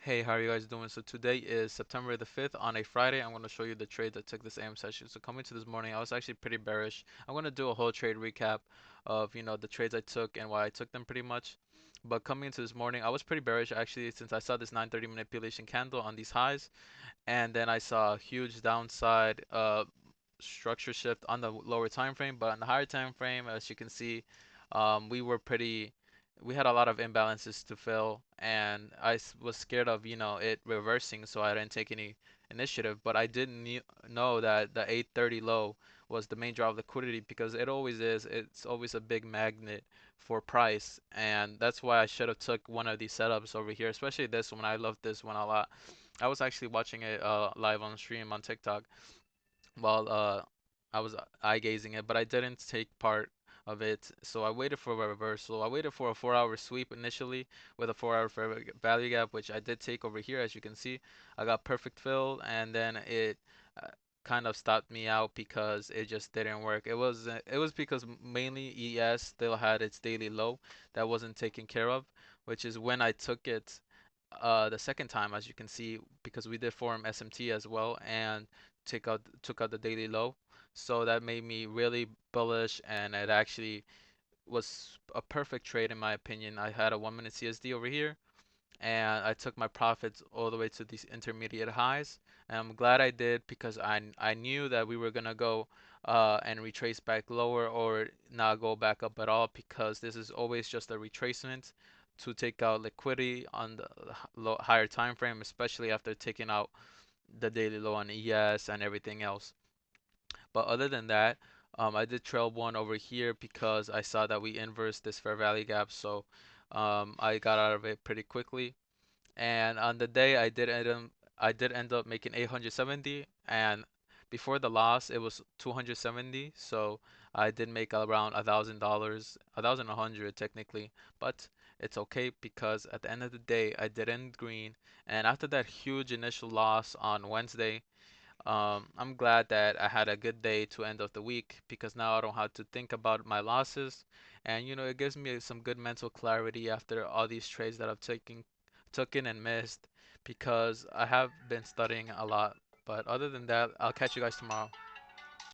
Hey, how are you guys doing? So today is September the 5th on a Friday. I'm going to show you the trade that took this AM session. So coming to this morning, I was actually pretty bearish. I'm going to do a whole trade recap of, the trades I took and why I took them pretty much. But coming into this morning, I was pretty bearish actually since I saw this 9:30 manipulation candle on these highs, and then I saw a huge downside structure shift on the lower time frame, but on the higher time frame, as you can see, we were pretty. We had a lot of imbalances to fill, and was scared of it reversing, so I didn't take any initiative. But I didn't know that the 8:30 low was the main draw of liquidity because it always is. It's always a big magnet for price, and that's why I should have took one of these setups over here, especially this one. I love this one a lot. I was actually watching it live on stream on TikTok while I was eye gazing it, but I didn't take part of it. So I waited for a reversal. I waited for a 4 hour sweep initially with a 4 hour fair value gap, which I did take over here. As you can see, I got perfect fill, and then it uh, kind of stopped me out because it just didn't work. It was because mainly ES still had its daily low that wasn't taken care of, which is when I took it the second time, as you can see, because we did form SMT as well and took out the daily low. So that made me really bullish, and it actually was a perfect trade in my opinion. I had a 1 minute CSD over here, and I took my profits all the way to these intermediate highs. And I'm glad I did because I knew that we were gonna go and retrace back lower or not go back up at all because this is always just a retracement to take out liquidity on the higher time frame, especially after taking out the daily low on ES and everything else. But other than that, I did trail one over here because I saw that we inversed this fair value gap, so I got out of it pretty quickly. And on the day, I did end up making 870, and before the loss, it was 270. So I did make around $1,000, 1,100 technically, but it's okay because at the end of the day, I did end green. And after that huge initial loss on Wednesday, I'm glad that I had a good day to end of the week because now I don't have to think about my losses, and it gives me some good mental clarity after all these trades that I've taken and missed because I have been studying a lot. But other than that, I'll catch you guys tomorrow.